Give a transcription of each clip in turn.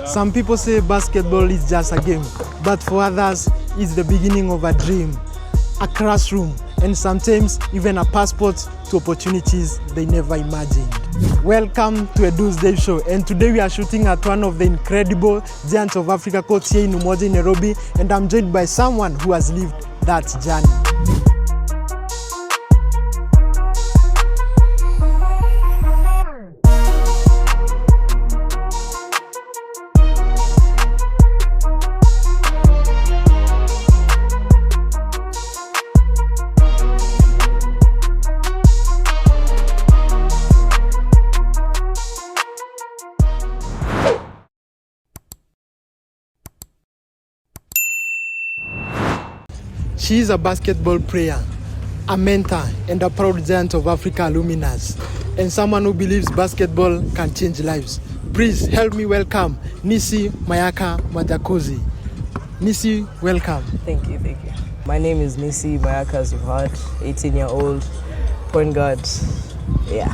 Some people say basketball is just a game, but for others, it's the beginning of a dream, a classroom, and sometimes even a passport to opportunities they never imagined. Welcome to EDU'S DIVE SHOW, and today we are shooting at one of the incredible Giants of Africa courts here in Umoja, Nairobi, and I'm joined by someone who has lived that journey. She is a basketball player, a mentor, and a proud Giant of Africa alumnus, and someone who believes basketball can change lives. Please help me welcome Nissi'S Majakozi. Nissi, welcome. Thank you. My name is Nissi'S, as you've heard, 18-year-old, point guard. Yeah.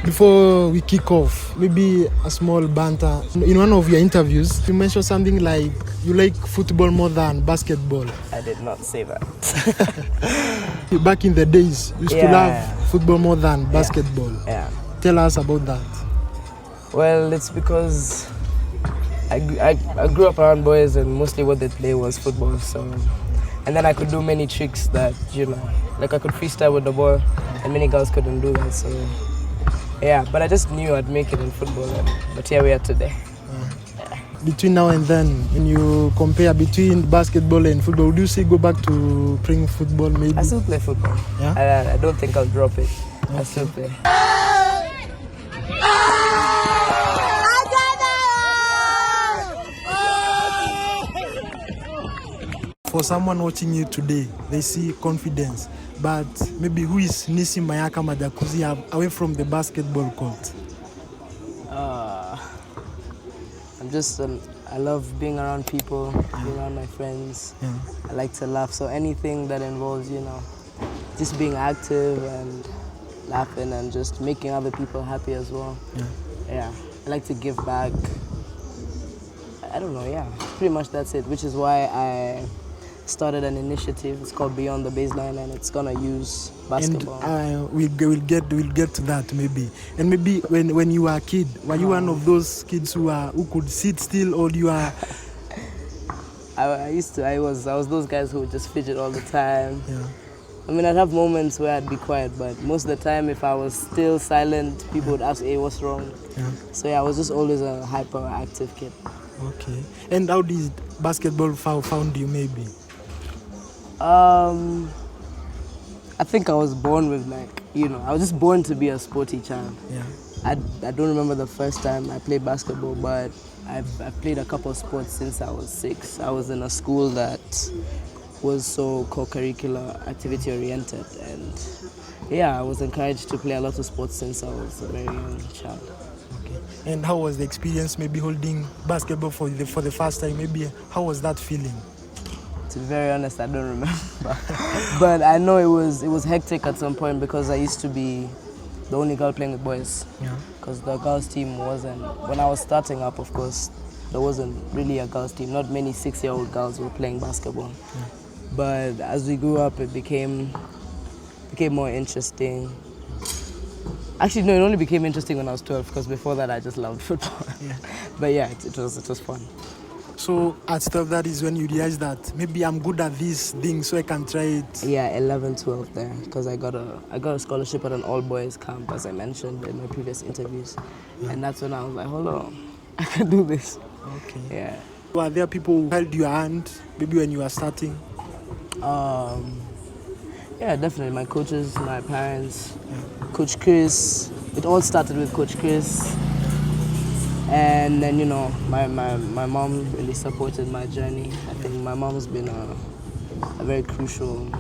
Before we kick off, maybe a small banter. In one of your interviews, you mentioned something like you like football more than basketball. I did not say that. Back in the days, you used to love football more than basketball. Yeah. Tell us about that. Well, it's because I grew up around boys and mostly what they play was football. So, and then I could do many tricks that, like I could freestyle with the ball and many girls couldn't do that. So, yeah, but I just knew I'd make it in football, but here we are today. Between now and then, when you compare between basketball and football, would you say go back to playing football maybe? I still play football. Yeah? I don't think I'll drop it. Okay. I still play. For someone watching you today, they see confidence, but maybe who is Nissi'S Majakozi away from the basketball court? I love being around people, being around my friends. Yeah. I like to laugh, so anything that involves, just being active and laughing and just making other people happy as well. Yeah. I like to give back. I don't know, pretty much that's it, which is why I started an initiative. It's called Beyond the Baseline, and it's gonna use basketball. And we'll get to that maybe. And maybe when you were a kid, were you one of those kids who could sit still, or you are? I was those guys who would just fidget all the time. Yeah. I mean, I'd have moments where I'd be quiet, but most of the time, if I was still silent, people would ask, "Hey, what's wrong?" Yeah. So I was just always a hyperactive kid. Okay. And how did basketball found you maybe? I think I was born with I was just born to be a sporty child. Yeah. I don't remember the first time I played basketball, but I've played a couple of sports since I was 6. I was in a school that was so co-curricular, activity oriented, and I was encouraged to play a lot of sports since I was a very young child. Okay. And how was the experience maybe holding basketball for the first time? Maybe how was that feeling? To be very honest, I don't remember. But I know it was hectic at some point because I used to be the only girl playing with boys. Yeah. Because the girls' team wasn't, when I was starting up, of course, there wasn't really a girls' team. Not many 6-year-old girls were playing basketball. Yeah. But as we grew up, it became more interesting. Actually, no, it only became interesting when I was 12, because before that I just loved football. Yeah. But it was fun. So at 12, that is when you realize that maybe I'm good at this thing, so I can try it. Yeah, 11, 12 there, because I got a scholarship at an all-boys camp, as I mentioned in my previous interviews. Yeah. And that's when I was like, hold on, I can do this. Okay. Yeah. Were there people who held your hand, maybe when you were starting? Yeah, definitely. My coaches, my parents, Coach Chris. It all started with Coach Chris. And then, my mom really supported my journey. I think my mom's been a very crucial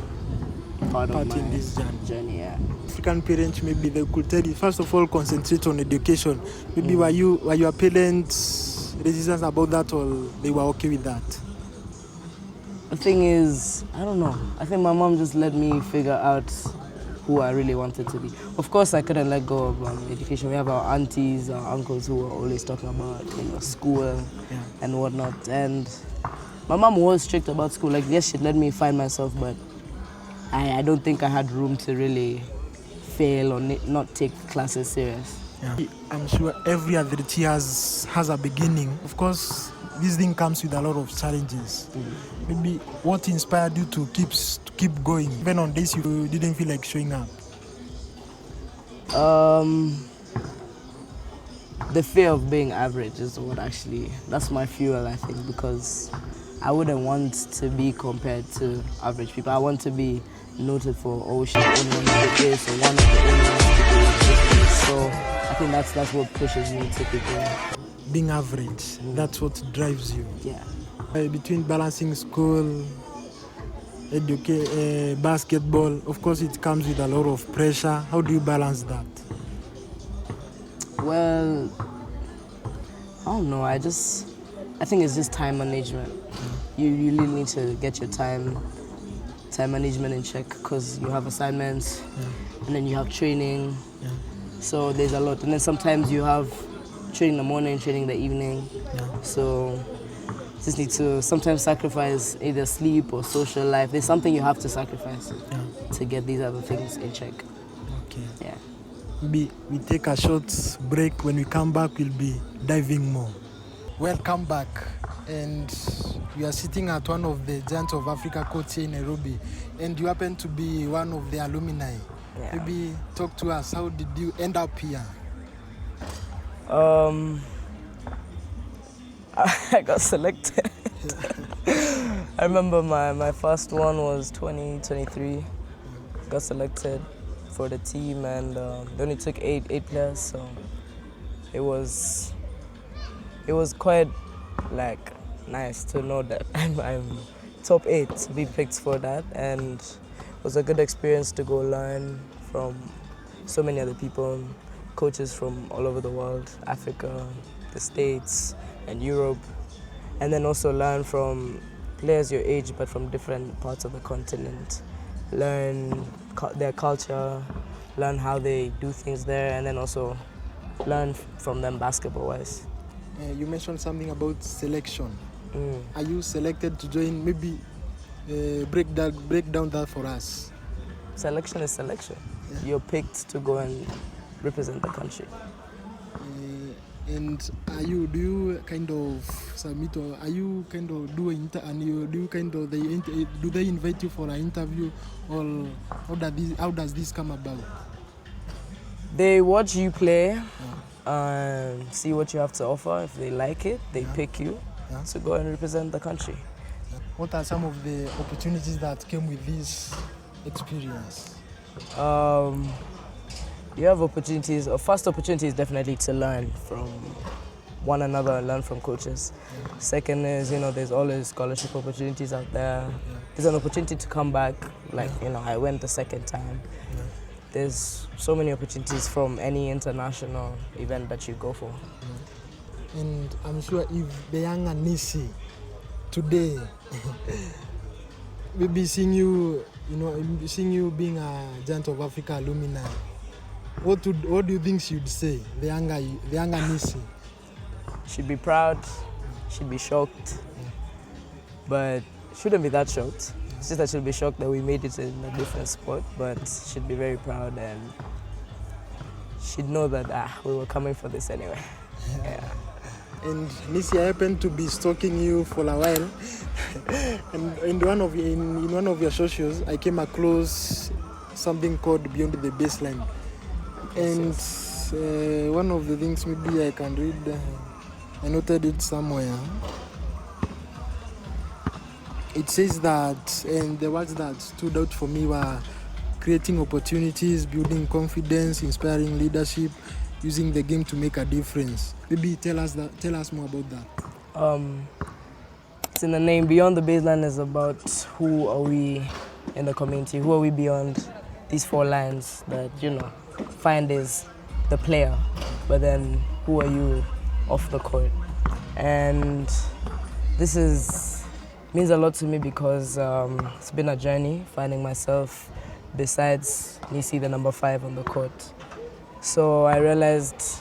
part of my this journey. Yeah. African parents, maybe they could tell you, first of all, concentrate on education. Maybe were your parents resistant about that, or they were okay with that? The thing is, I don't know. I think my mom just let me figure out who I really wanted to be. Of course, I couldn't let go of education. We have our aunties, our uncles who are always talking about school and whatnot. And my mom was strict about school. Like, yes, she'd let me find myself, but I don't think I had room to really fail or not take classes serious. Yeah. I'm sure every athlete has a beginning. Of course, this thing comes with a lot of challenges. Maybe what inspired you to keep going? Even on days you didn't feel like showing up? The fear of being average is that's my fuel, I think, because I wouldn't want to be compared to average people. I want to be noted for, oh, she's only one of the this or one of the only ones to do this. So I think that's what pushes me to keep going. Being average, that's what drives you. Yeah. Between balancing school, basketball, of course it comes with a lot of pressure. How do you balance that? Well, I don't know. I think it's just time management. You really need to get your time management in check, because you have assignments and then you have training. So there's a lot. And then sometimes you have training in the morning, training in the evening. So just need to sometimes sacrifice either sleep or social life. There's something you have to sacrifice to get these other things in check. Okay. Yeah. We take a short break. When we come back, we'll be diving more. Welcome back. And we are sitting at one of the Giants of Africa courts here in Nairobi. And you happen to be one of the alumni. Yeah. Maybe talk to us. How did you end up here? I got selected. I remember my first one was 2023. Got selected for the team, and they only took eight players, so it was quite nice to know that I'm top 8 to be picked for that, and it was a good experience to go learn from so many other people, coaches from all over the world, Africa, the States, and Europe, and then also learn from players your age but from different parts of the continent. Learn their culture, learn how they do things there, and then also learn from them basketball-wise. You mentioned something about selection. Are you selected to join? Maybe break down that for us. Selection is selection. Yeah. You're picked to go and represent the country. And do you kind of submit, or are you kind of do they invite you for an interview, or how does this come about? They watch you play, see what you have to offer. If they like it, they pick you to go and represent the country. What are some of the opportunities that came with this experience? You have opportunities. First opportunity is definitely to learn from one another and learn from coaches. Second is, there's always scholarship opportunities out there. There's an opportunity to come back, I went the second time. There's so many opportunities from any international event that you go for. And I'm sure if the younger Nissi today, we'll be seeing you, being a Giant of Africa alumni. What do you think she'd say, the younger Nissi? She'd be proud, she'd be shocked, but shouldn't be that shocked. It's just that she'll be shocked that we made it in a different sport, but she'd be very proud, and she'd know that we were coming for this anyway. Yeah. And Nissi, I happened to be stalking you for a while, and in one of your socials, I came across something called Beyond the Baseline. And one of the things maybe I can read, I noted it somewhere. It says that, and the words that stood out for me were creating opportunities, building confidence, inspiring leadership, using the game to make a difference. Maybe tell us more about that. It's in the name. Beyond the Baseline is about who are we in the community, who are we beyond these 4 lines that, find is the player, but then who are you off the court? And this means a lot to me because it's been a journey, finding myself, besides Nissi, the number 5 on the court. So I realized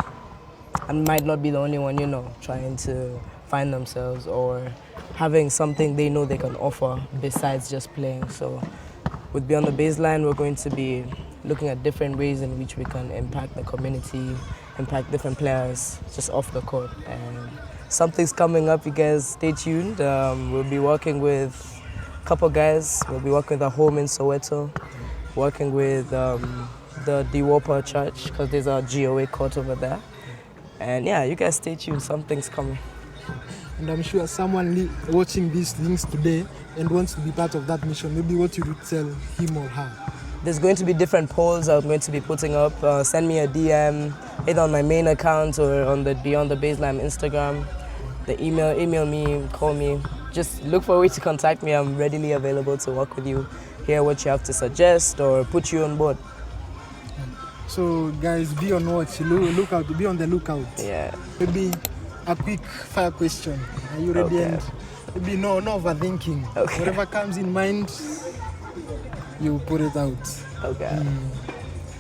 I might not be the only one, trying to find themselves or having something they know they can offer besides just playing. So with Beyond the Baseline, we're going to be looking at different ways in which we can impact the community, impact different players just off the court. And something's coming up, you guys stay tuned. We'll be working with a couple guys. We'll be working with a home in Soweto, working with the Diwopa Church, because there's a GOA court over there. And yeah, you guys stay tuned, something's coming. And I'm sure someone watching these things today and wants to be part of that mission, maybe what you would tell him or her? There's going to be different polls I'm going to be putting up. Send me a DM, either on my main account or on the Beyond the Baseline Instagram. The email me, call me. Just look for a way to contact me. I'm readily available to work with you, hear what you have to suggest or put you on board. So guys, be on watch, look out, be on the lookout. Yeah. Maybe a quick fire question. Are you ready? Okay. And maybe no overthinking. Okay. Whatever comes in mind, you put it out. Okay.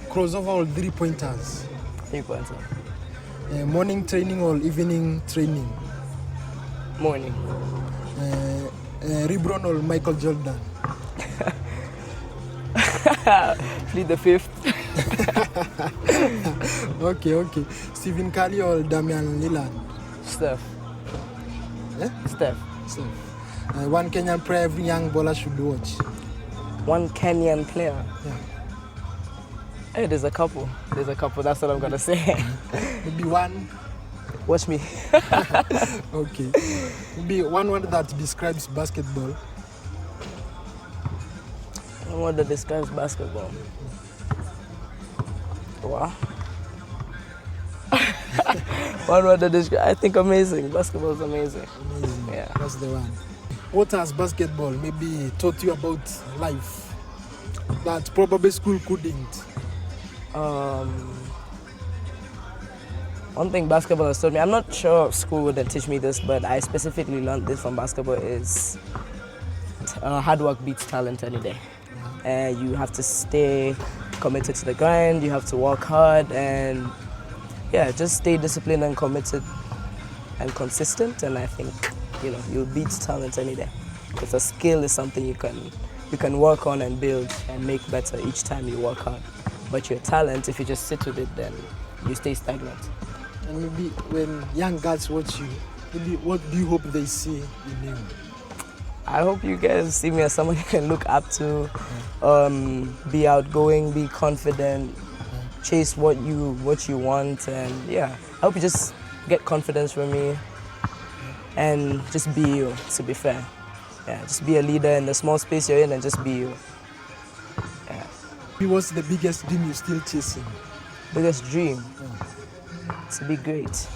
Crossover or 3-pointers? 3-pointer. Morning training or evening training? Morning. LeBron or Michael Jordan? Plead the 5th. Okay. Stephen Curry or Damian Lillard? Steph. Eh? Steph. One Kenyan player every young baller should watch? One Kenyan player? Yeah. Hey, there's a couple, that's what I'm gonna say. Maybe one? Watch me. Okay. Maybe one word that describes basketball? One word that describes basketball. Wow. One word that describes, I think amazing. Basketball is amazing. Amazing. Yeah. That's the one. What has basketball maybe taught you about life that probably school couldn't? One thing basketball has taught me, I'm not sure school wouldn't teach me this, but I specifically learned this from basketball, is hard work beats talent any day. You have to stay committed to the grind, you have to work hard, and yeah, just stay disciplined and committed and consistent, and I think you'll beat talent any day. Because a skill is something you can work on and build and make better each time you work hard. But your talent, if you just sit with it, then you stay stagnant. And maybe when young guys watch you, maybe what do you hope they see in you? I hope you guys see me as someone you can look up to, be outgoing, be confident, chase what you want, and yeah, I hope you just get confidence from me and just be you, to be fair. Yeah, just be a leader in the small space you're in and just be you. Yeah. What's the biggest dream you're still chasing? Biggest dream? Yeah. To be great.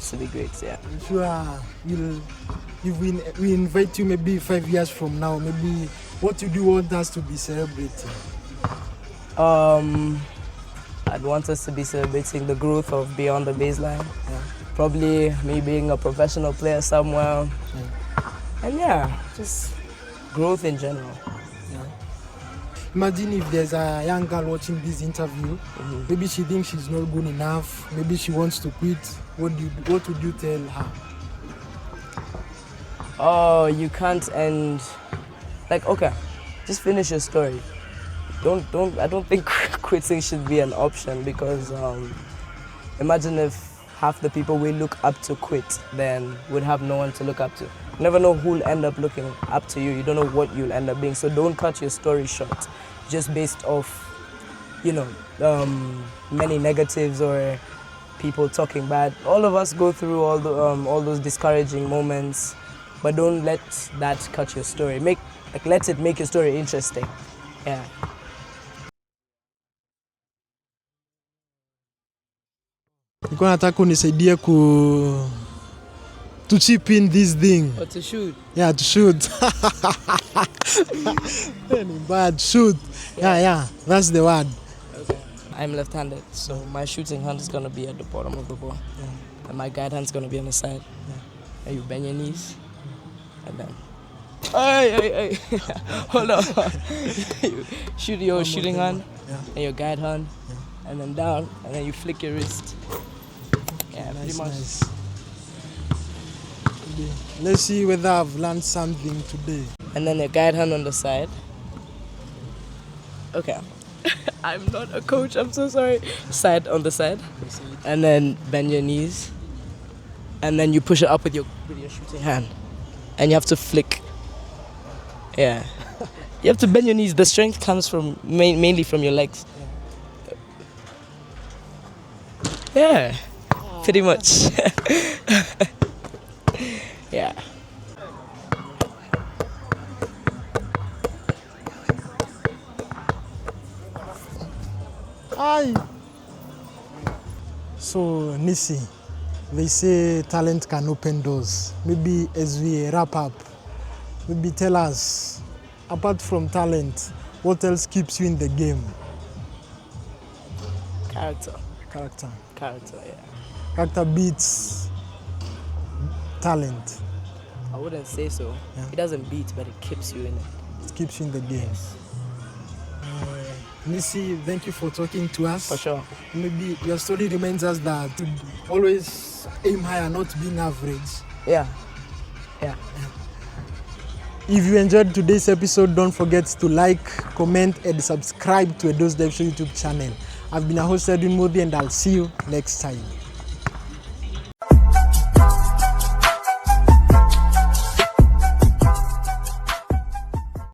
To be great, yeah. I'm sure we invite you maybe 5 years from now, maybe what you do want us to be celebrating? I'd want us to be celebrating the growth of Beyond the Baseline. Yeah. Probably me being a professional player somewhere. Yeah. And yeah, just growth in general. Yeah. Imagine if there's a young girl watching this interview, maybe she thinks she's not good enough, maybe she wants to quit. What would you tell her? Oh, you can't end, okay, just finish your story. I don't think quitting should be an option, because imagine if half the people we look up to quit, then we'd have no one to look up to. You never know who'll end up looking up to you. You don't know what you'll end up being. So don't cut your story short just based off, many negatives or people talking bad. All of us go through all those discouraging moments, but don't let that cut your story. Let it make your story interesting. Yeah. Nilikuwa nataka unisaidie to chip in this thing. Or to shoot. Yeah, to shoot. Bad shoot. Yeah, that's the word. Okay. I'm left-handed, so my shooting hand is gonna be at the bottom of the ball, and my guide hand is gonna be on the side. And you bend your knees, and then. Hey! Hold on. you shoot your shooting hand Yeah. and your guide hand, and then down, and then you flick your wrist. Yeah, pretty much. Nice. Okay. Let's see whether I've learned something today. And then your guide hand on the side. Okay. I'm not a coach, I'm so sorry. Side on the side. And then bend your knees. And then you push it up with your shooting hand. And you have to flick. Yeah. You have to bend your knees. The strength comes from mainly from your legs. Yeah. Pretty much. Yeah. Hi. So, Nissi, they say talent can open doors. Maybe as we wrap up, maybe tell us, apart from talent, what else keeps you in the game? Character. Character. Character, yeah. Character beats talent. I wouldn't say so. Yeah. It doesn't beat, but it keeps you in it. It keeps you in the game. Nissi, thank you for talking to us. For sure. Maybe your story reminds us that to always aim higher, not being average. Yeah. Yeah. If you enjoyed today's episode, don't forget to like, comment, and subscribe to EDU'S Dive Show YouTube channel. I've been a host, Edwin Modi, and I'll see you next time.